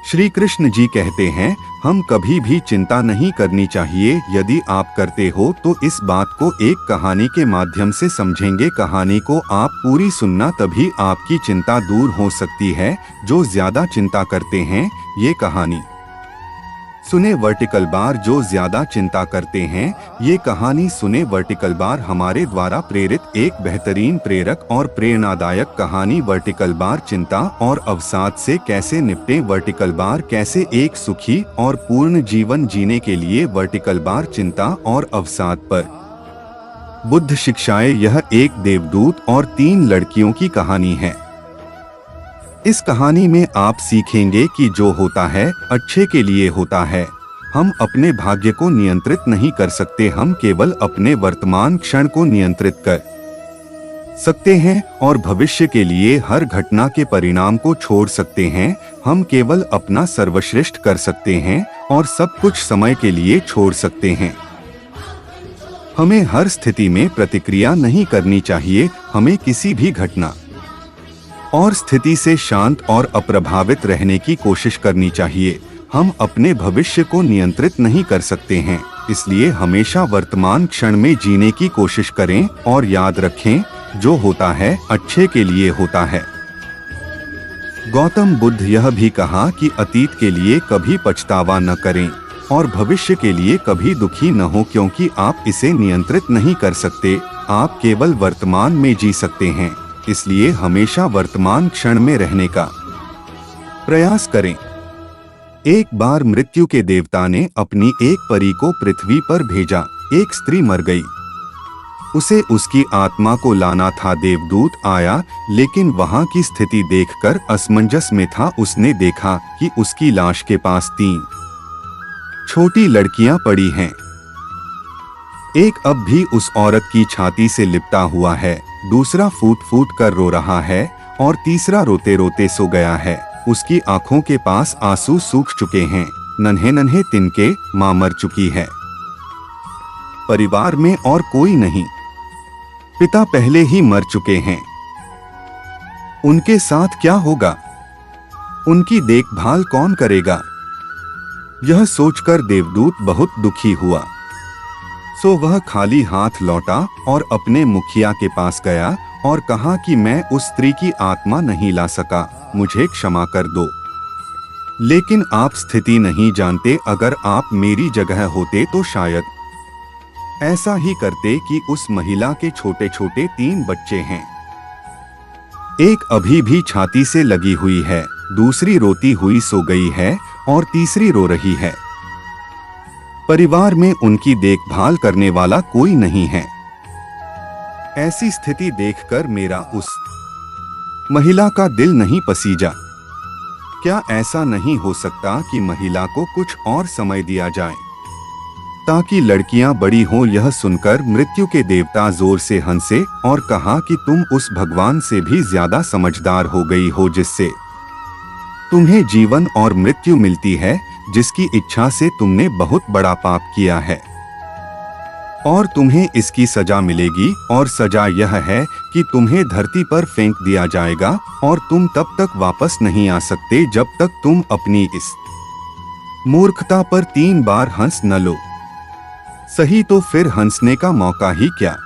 श्री कृष्ण जी कहते हैं, हम कभी भी चिंता नहीं करनी चाहिए। यदि आप करते हो तो इस बात को एक कहानी के माध्यम से समझेंगे। कहानी को आप पूरी सुनना, तभी आपकी चिंता दूर हो सकती है। जो ज्यादा चिंता करते हैं, ये कहानी सुने। वर्टिकल बार जो ज्यादा चिंता करते हैं, ये कहानी सुने। वर्टिकल बार हमारे द्वारा प्रेरित एक बेहतरीन प्रेरक और प्रेरणादायक कहानी। वर्टिकल बार चिंता और अवसाद से कैसे निपटें। वर्टिकल बार कैसे एक सुखी और पूर्ण जीवन जीने के लिए। वर्टिकल बार चिंता और अवसाद पर बुद्ध शिक्षाएं। यह एक देवदूत और 3 लड़कियों की कहानी है। इस कहानी में आप सीखेंगे कि जो होता है अच्छे के लिए होता है। हम अपने भाग्य को नियंत्रित नहीं कर सकते, हम केवल अपने वर्तमान क्षण को नियंत्रित कर सकते हैं और भविष्य के लिए हर घटना के परिणाम को छोड़ सकते हैं। हम केवल अपना सर्वश्रेष्ठ कर सकते हैं और सब कुछ समय के लिए छोड़ सकते हैं। हमें हर स्थिति में प्रतिक्रिया नहीं करनी चाहिए। हमें किसी भी घटना और स्थिति से शांत और अप्रभावित रहने की कोशिश करनी चाहिए। हम अपने भविष्य को नियंत्रित नहीं कर सकते हैं, इसलिए हमेशा वर्तमान क्षण में जीने की कोशिश करें और याद रखें, जो होता है अच्छे के लिए होता है। गौतम बुद्ध यह भी कहा कि अतीत के लिए कभी पछतावा न करें और भविष्य के लिए कभी दुखी न हो, क्योंकि आप इसे नियंत्रित नहीं कर सकते। आप केवल वर्तमान में जी सकते हैं, इसलिए हमेशा वर्तमान क्षण में रहने का प्रयास करें। एक बार मृत्यु के देवता ने अपनी एक परी को पृथ्वी पर भेजा। एक स्त्री मर गई, उसे उसकी आत्मा को लाना था। देवदूत आया, लेकिन वहां की स्थिति देखकर असमंजस में था। उसने देखा कि उसकी लाश के पास 3 छोटी लड़कियां पड़ी हैं। एक अब भी उस औरत की छाती से लिपटा हुआ है, दूसरा फूट फूट कर रो रहा है और तीसरा रोते रोते सो गया है। उसकी आंखों के पास आंसू सूख चुके हैं, नन्हे नन्हे तिनके। मां मर चुकी है, परिवार में और कोई नहीं, पिता पहले ही मर चुके हैं। उनके साथ क्या होगा? उनकी देखभाल कौन करेगा? यह सोचकर देवदूत बहुत दुखी हुआ। सो वह खाली हाथ लौटा और अपने मुखिया के पास गया और कहा कि मैं उस स्त्री की आत्मा नहीं ला सका, मुझे क्षमा कर दो। लेकिन आप स्थिति नहीं जानते, अगर आप मेरी जगह होते तो शायद ऐसा ही करते कि उस महिला के छोटे छोटे 3 बच्चे हैं। एक अभी भी छाती से लगी हुई है, दूसरी रोती हुई सो गई है और तीसरी रो रही है। परिवार में उनकी देखभाल करने वाला कोई नहीं है। ऐसी स्थिति देखकर मेरा उस महिला का दिल नहीं पसीजा। क्या ऐसा नहीं हो सकता कि महिला को कुछ और समय दिया जाए ताकि लड़कियां बड़ी हों? यह सुनकर मृत्यु के देवता जोर से हंसे और कहा कि तुम उस भगवान से भी ज्यादा समझदार हो गई हो जिससे तुम्हें जीवन और मृत्यु मिलती है, जिसकी इच्छा से तुमने बहुत बड़ा पाप किया है और तुम्हें इसकी सजा मिलेगी। और सजा यह है कि तुम्हें धरती पर फेंक दिया जाएगा और तुम तब तक वापस नहीं आ सकते जब तक तुम अपनी इस मूर्खता पर 3 बार हंस न लो। सही तो फिर हंसने का मौका ही क्या?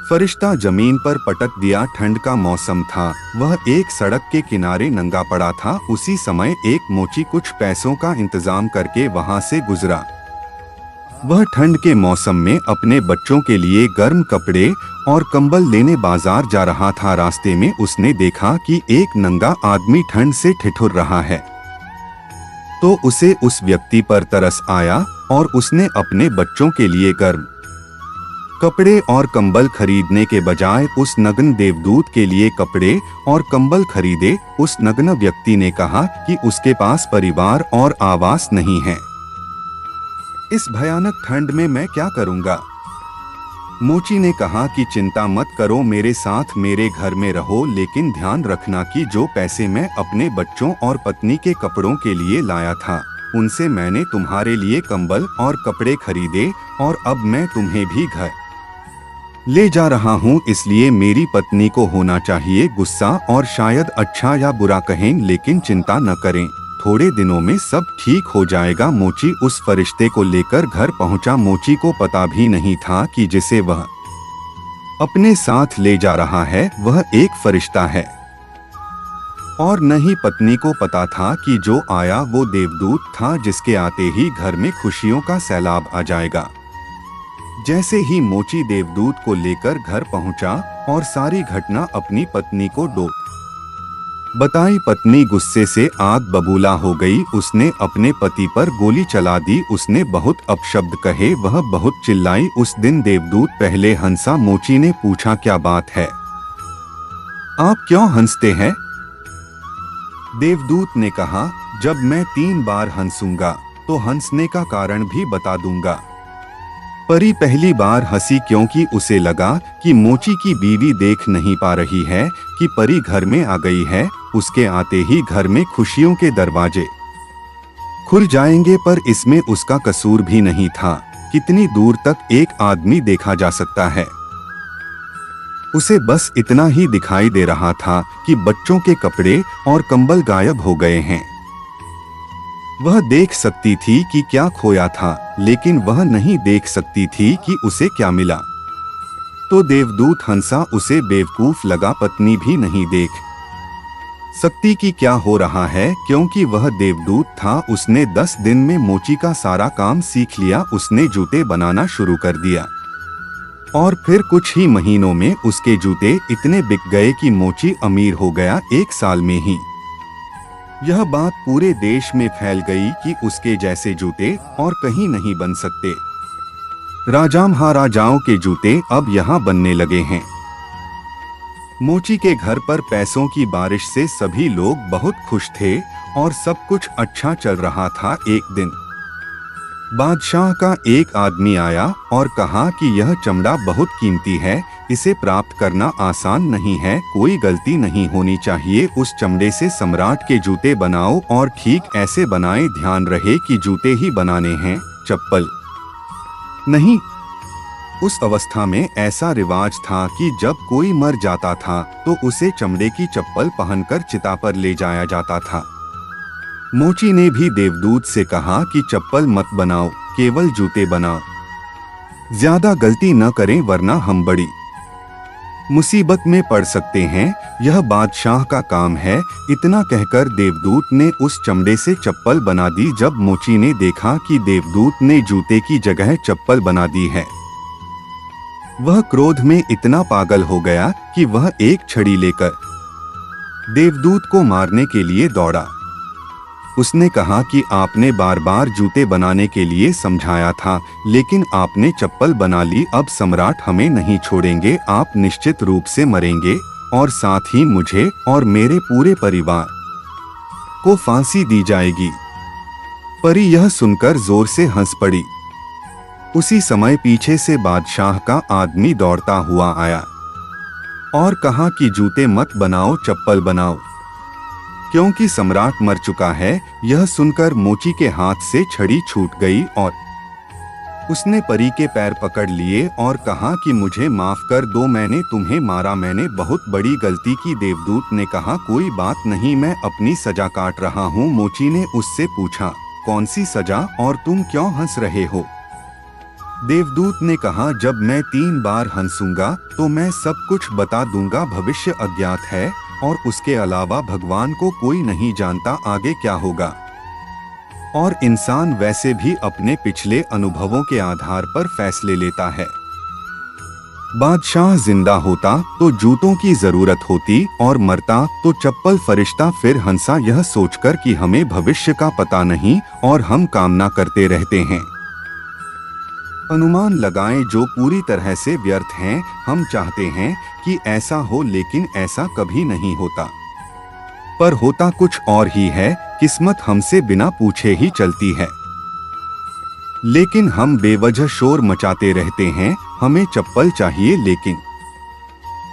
फरिश्ता जमीन पर पटक दिया। ठंड का मौसम था, वह एक सड़क के किनारे नंगा पड़ा था। उसी समय एक मोची कुछ पैसों का इंतजाम करके वहां से गुजरा। वह ठंड के मौसम में अपने बच्चों के लिए गर्म कपड़े और कंबल लेने बाजार जा रहा था। रास्ते में उसने देखा कि एक नंगा आदमी ठंड से ठिठुर रहा है, तो उसे उस व्यक्ति पर तरस आया और उसने अपने बच्चों के लिए गर्म कपड़े और कंबल खरीदने के बजाय उस नग्न देवदूत के लिए कपड़े और कंबल खरीदे। उस नग्न व्यक्ति ने कहा कि उसके पास परिवार और आवास नहीं है। इस भयानक ठंड में मैं क्या करूंगा? मोची ने कहा कि चिंता मत करो, मेरे साथ मेरे घर में रहो, लेकिन ध्यान रखना कि जो पैसे मैं अपने बच्चों और पत्नी के कपड़ों के लिए लाया था, उनसे मैंने तुम्हारे लिए कंबल और कपड़े खरीदे और अब मैं तुम्हें भी घर ले जा रहा हूँ, इसलिए मेरी पत्नी को होना चाहिए गुस्सा और शायद अच्छा या बुरा कहें, लेकिन चिंता न करें। थोड़े दिनों में सब ठीक हो जाएगा। मोची उस फरिश्ते को लेकर घर पहुंचा। मोची को पता भी नहीं था कि जिसे वह अपने साथ ले जा रहा है वह एक फरिश्ता है, और न ही पत्नी को पता था कि जो आया वो देवदूत था, जिसके आते ही घर में खुशियों का सैलाब आ जाएगा। जैसे ही मोची देवदूत को लेकर घर पहुंचा और सारी घटना अपनी पत्नी को बताई, पत्नी गुस्से से आग बबूला हो गई। उसने अपने पति पर गोली चला दी। उसने बहुत अपशब्द कहे, वह बहुत चिल्लाई। उस दिन देवदूत पहले हंसा। मोची ने पूछा, क्या बात है, आप क्यों हंसते हैं? देवदूत ने कहा, जब मैं 3 बार हंसूंगा तो हंसने का कारण भी बता दूंगा। परी पहली बार हंसी क्योंकि उसे लगा कि मोची की बीवी देख नहीं पा रही है कि परी घर में आ गई है। उसके आते ही घर में खुशियों के दरवाजे खुल जाएंगे, पर इसमें उसका कसूर भी नहीं था। कितनी दूर तक एक आदमी देखा जा सकता है? उसे बस इतना ही दिखाई दे रहा था कि बच्चों के कपड़े और कंबल गायब हो गए हैं। वह देख सकती थी कि क्या खोया था, लेकिन वह नहीं देख सकती थी कि उसे क्या मिला। तो देवदूत हंसा। उसे बेवकूफ लगा, पत्नी भी नहीं देख सकती कि क्या हो रहा है, क्योंकि वह देवदूत था। उसने 10 दिन में मोची का सारा काम सीख लिया। उसने जूते बनाना शुरू कर दिया और फिर कुछ ही महीनों में उसके जूते इतने बिक गए कि मोची अमीर हो गया। 1 साल में ही यह बात पूरे देश में फैल गई कि उसके जैसे जूते और कहीं नहीं बन सकते। राजा महाराजाओं के जूते अब यहाँ बनने लगे हैं। मोची के घर पर पैसों की बारिश से सभी लोग बहुत खुश थे और सब कुछ अच्छा चल रहा था। एक दिन बादशाह का एक आदमी आया और कहा कि यह चमड़ा बहुत कीमती है, इसे प्राप्त करना आसान नहीं है, कोई गलती नहीं होनी चाहिए। उस चमड़े से सम्राट के जूते बनाओ और ठीक ऐसे बनाएं, ध्यान रहे कि जूते ही बनाने हैं, चप्पल नहीं। उस अवस्था में ऐसा रिवाज था कि जब कोई मर जाता था तो उसे चमड़े की चप्पल पहनकर चिता पर ले जाया जाता था। मोची ने भी देवदूत से कहा कि चप्पल मत बनाओ, केवल जूते बनाओ, ज्यादा गलती न करें वरना हम बड़ी मुसीबत में पड़ सकते हैं, यह बादशाह का काम है। इतना कहकर देवदूत ने उस चमड़े से चप्पल बना दी। जब मोची ने देखा कि देवदूत ने जूते की जगह चप्पल बना दी है, वह क्रोध में इतना पागल हो गया कि वह एक छड़ी लेकर देवदूत को मारने के लिए दौड़ा। उसने कहा कि आपने बार बार जूते बनाने के लिए समझाया था, लेकिन आपने चप्पल बना ली। अब सम्राट हमें नहीं छोड़ेंगे, आप निश्चित रूप से मरेंगे और साथ ही मुझे और मेरे पूरे परिवार को फांसी दी जाएगी। परी यह सुनकर जोर से हंस पड़ी। उसी समय पीछे से बादशाह का आदमी दौड़ता हुआ आया और कहा कि जूते मत बनाओ, चप्पल बनाओ, क्योंकि सम्राट मर चुका है। यह सुनकर मोची के हाथ से छड़ी छूट गई और उसने परी के पैर पकड़ लिए और कहा कि मुझे माफ कर दो, मैंने तुम्हें मारा, मैंने बहुत बड़ी गलती की। देवदूत ने कहा, कोई बात नहीं, मैं अपनी सजा काट रहा हूँ। मोची ने उससे पूछा, कौन सी सजा और तुम क्यों हंस रहे हो? देवदूत ने कहा, जब मैं 3 बार हंसूंगा तो मैं सब कुछ बता दूंगा। भविष्य अज्ञात है और उसके अलावा भगवान को कोई नहीं जानता आगे क्या होगा, और इंसान वैसे भी अपने पिछले अनुभवों के आधार पर फैसले लेता है। बादशाह जिंदा होता तो जूतों की जरूरत होती और मरता तो चप्पल। फरिश्ता फिर हंसा, यह सोचकर कि हमें भविष्य का पता नहीं और हम कामना करते रहते हैं, अनुमान लगाएं जो पूरी तरह से व्यर्थ हैं। हम चाहते हैं कि ऐसा हो, लेकिन ऐसा कभी नहीं होता, पर होता कुछ और ही है। किस्मत हमसे बिना पूछे ही चलती है, लेकिन हम बेवजह शोर मचाते रहते हैं। हमें चप्पल चाहिए लेकिन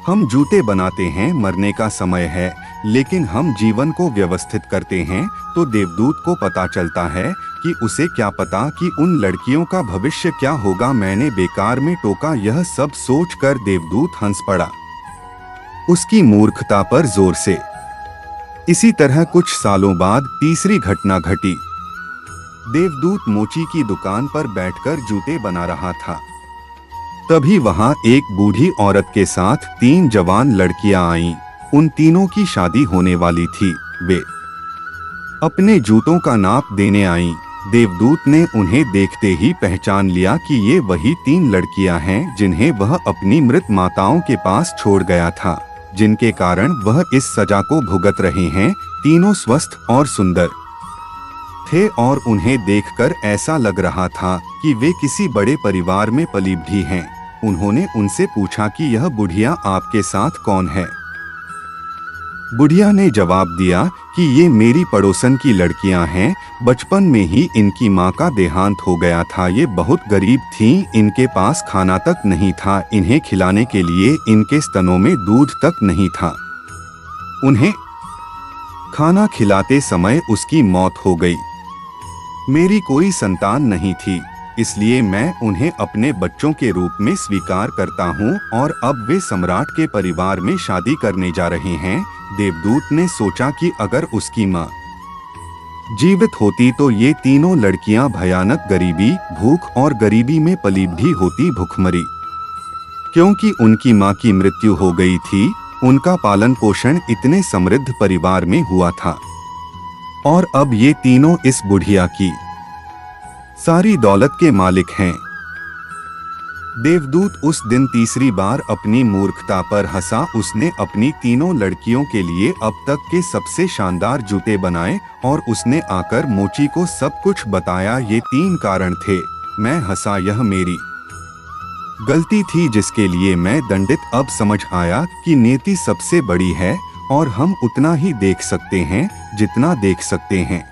हम जूते बनाते हैं। मरने का समय है लेकिन हम जीवन को व्यवस्थित करते हैं। तो देवदूत को पता चलता है कि उसे क्या पता कि उन लड़कियों का भविष्य क्या होगा। मैंने बेकार में टोका। यह सब सोचकर देवदूत हंस पड़ा। उसकी मूर्खता पर जोर से इसी तरह कुछ सालों बाद तीसरी घटना घटी। देवदूत मोची की दुकान पर बैठकर जूते बना रहा था। तभी वहां एक बूढ़ी औरत के साथ 3 जवान लड़कियां आईं। उन तीनों की शादी होने वाली थी। वे अपने जूतों का नाप देने आईं। देवदूत ने उन्हें देखते ही पहचान लिया कि ये वही 3 लड़कियां हैं जिन्हें वह अपनी मृत माताओं के पास छोड़ गया था, जिनके कारण वह इस सजा को भुगत रहे हैं। तीनों स्वस्थ और सुंदर थे और उन्हें देखकर ऐसा लग रहा था कि वे किसी बड़े परिवार में पली बढ़ी हैं। उन्होंने उनसे पूछा कि यह बुढ़िया आपके साथ कौन है। बुढ़िया ने जवाब दिया कि ये मेरी पड़ोसन की लड़कियां हैं। बचपन में ही इनकी माँ का देहांत हो गया था। ये बहुत गरीब थीं, इनके पास खाना तक नहीं था। इन्हें खिलाने के लिए इनके स्तनों में दूध तक नहीं था। उन्हें खाना खिलाते समय उसकी मौत हो गई। मेरी कोई संतान नहीं थी, इसलिए मैं उन्हें अपने बच्चों के रूप में स्वीकार करता हूँ और अब वे सम्राट के परिवार में शादी करने जा रहे हैं। देवदूत ने सोचा कि अगर उसकी माँ जीवित होती तो ये तीनों लड़कियां भयानक गरीबी, भूख और गरीबी में पली बढ़ी होती भुखमरी। क्योंकि उनकी माँ की मृत्यु हो गई थी, उनका पालन पोषण इतने समृद्ध परिवार में हुआ था और अब ये तीनों इस बुढ़िया की सारी दौलत के मालिक हैं। देवदूत उस दिन तीसरी बार अपनी मूर्खता पर हंसा। उसने अपनी तीनों लड़कियों के लिए अब तक के सबसे शानदार जूते बनाए और उसने आकर मोची को सब कुछ बताया। ये 3 कारण थे। मैं हंसा, यह मेरी गलती थी जिसके लिए मैं दंडित। अब समझ आया कि नीति सबसे बड़ी है और हम उतना ही देख सकते हैं जितना देख सकते हैं,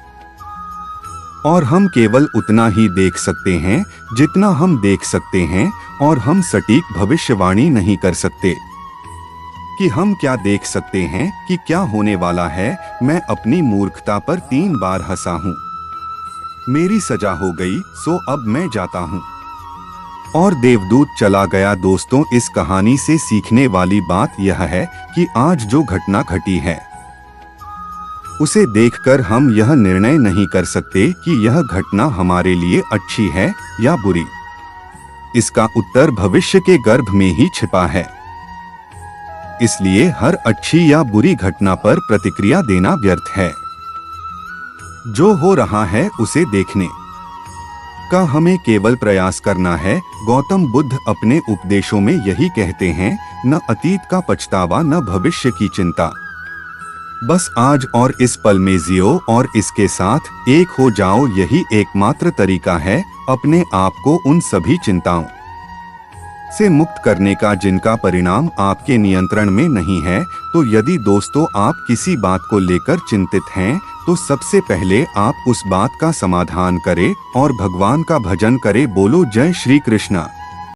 और हम केवल उतना ही देख सकते हैं जितना हम देख सकते हैं, और हम सटीक भविष्यवाणी नहीं कर सकते कि हम क्या देख सकते हैं, कि क्या होने वाला है। मैं अपनी मूर्खता पर 3 बार हंसा हूँ। मेरी सजा हो गई, सो अब मैं जाता हूँ। और देवदूत चला गया। दोस्तों, इस कहानी से सीखने वाली बात यह है कि आज जो घटना घटी है उसे देखकर हम यह निर्णय नहीं कर सकते कि यह घटना हमारे लिए अच्छी है या बुरी। इसका उत्तर भविष्य के गर्भ में ही छिपा है। इसलिए हर अच्छी या बुरी घटना पर प्रतिक्रिया देना व्यर्थ है। जो हो रहा है उसे देखने का हमें केवल प्रयास करना है। गौतम बुद्ध अपने उपदेशों में यही कहते हैं, न अतीत का पछतावा न भविष्य की चिंता। बस आज और इस पल में जियो और इसके साथ एक हो जाओ। यही एकमात्र तरीका है अपने आप को उन सभी चिंताओं से मुक्त करने का जिनका परिणाम आपके नियंत्रण में नहीं है। तो यदि दोस्तों आप किसी बात को लेकर चिंतित हैं तो सबसे पहले आप उस बात का समाधान करें और भगवान का भजन करें। बोलो जय श्री कृष्णा।